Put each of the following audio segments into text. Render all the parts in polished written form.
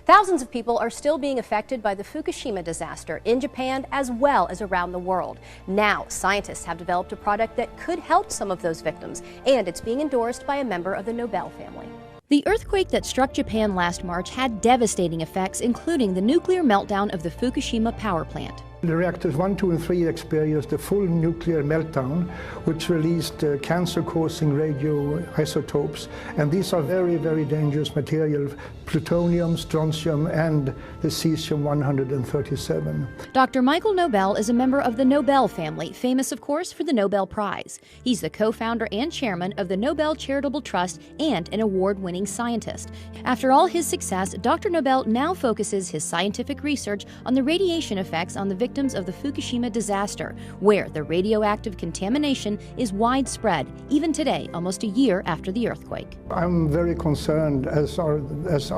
Thousands of people are still being affected by the Fukushima disaster in Japan as well as around the world. Now, scientists have developed a product that could help some of those victims, and it's being endorsed by a member of the Nobel family. The earthquake that struck Japan last March had devastating effects, including the nuclear meltdown of the Fukushima power plant. The reactors 1, 2, and 3 experienced a full nuclear meltdown, which released cancer-causing radioisotopes, and these are very, very dangerous material: plutonium, strontium, and the cesium-137. Dr. Michael Nobel is a member of the Nobel family, famous, of course, for the Nobel Prize. He's the co-founder and chairman of the Nobel Charitable Trust and an award-winning scientist. After all his success, Dr. Nobel now focuses his scientific research on the radiation effects on the victims of the Fukushima disaster, where the radioactive contamination is widespread, even today, almost a year after the earthquake. I'm very concerned, as are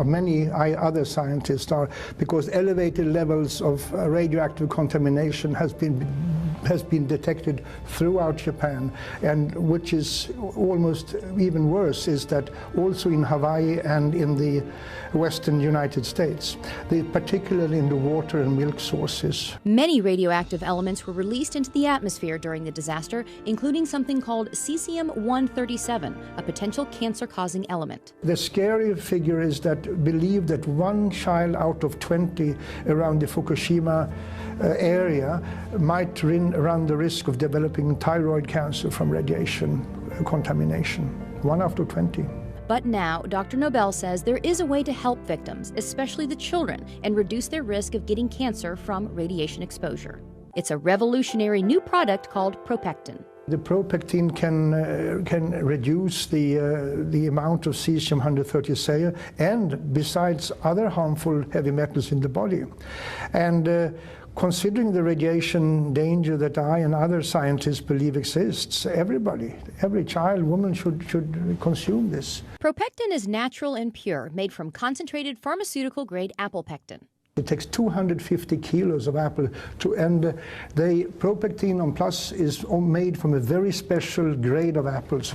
many other scientists are, because elevated levels of radioactive contamination has been detected throughout Japan, and which is almost even worse is that also in Hawaii and in the western United States, particularly in the water and milk sources. Many radioactive elements were released into the atmosphere during the disaster, including something called cesium-137, a potential cancer-causing element. The scary figure is that believe that 1 child out of 20 around the Fukushima area might run the risk of developing thyroid cancer from radiation contamination. 1 out of 20. But now, Dr. Nobel says there is a way to help victims, especially the children, and reduce their risk of getting cancer from radiation exposure. It's a revolutionary new product called ProPectin. The ProPectin can reduce the amount of cesium-137 and besides other harmful heavy metals in the body. And considering the radiation danger that I and other scientists believe exists, every child, woman should consume this. ProPectin is natural and pure, made from concentrated pharmaceutical-grade apple pectin. It takes 250 kilos of apple and the ProPectin on Plus is made from a very special grade of apples,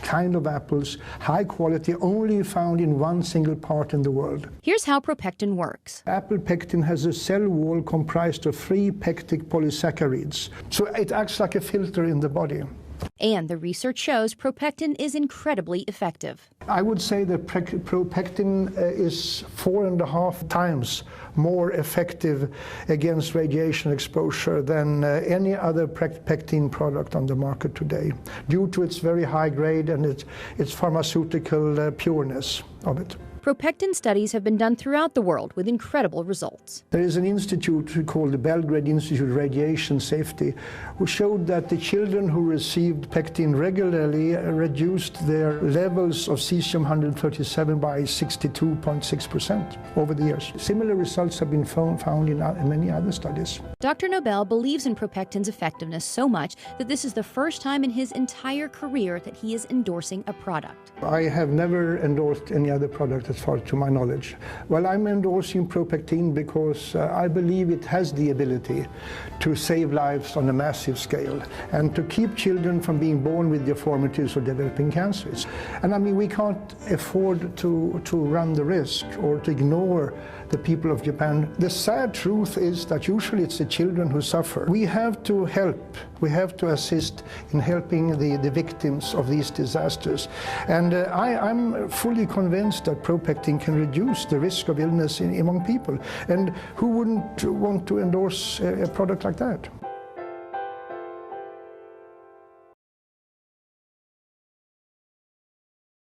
high quality, only found in one single part in the world. Here's how ProPectin works. Apple pectin has a cell wall comprised of 3 pectic polysaccharides, so it acts like a filter in the body. And the research shows ProPectin is incredibly effective. I would say that ProPectin is 4.5 times more effective against radiation exposure than any other pectin product on the market today, due to its very high grade and its pharmaceutical pureness of it. ProPectin studies have been done throughout the world with incredible results. There is an institute called the Belgrade Institute of Radiation Safety, who showed that the children who received pectin regularly reduced their levels of cesium-137 by 62.6% over the years. Similar results have been found in many other studies. Dr. Nobel believes in ProPectin's effectiveness so much that this is the first time in his entire career that he is endorsing a product. I have never endorsed any other product as far to my knowledge. Well, I'm endorsing ProPectin because I believe it has the ability to save lives on a massive scale and to keep children from being born with deformities or developing cancers. And I mean, we can't afford to run the risk or to ignore the people of Japan. The sad truth is that usually it's the children who suffer. We have to help. We have to assist in helping the victims of these disasters. And I'm fully convinced that ProPectin can reduce the risk of illness among people. And who wouldn't want to endorse a product like that?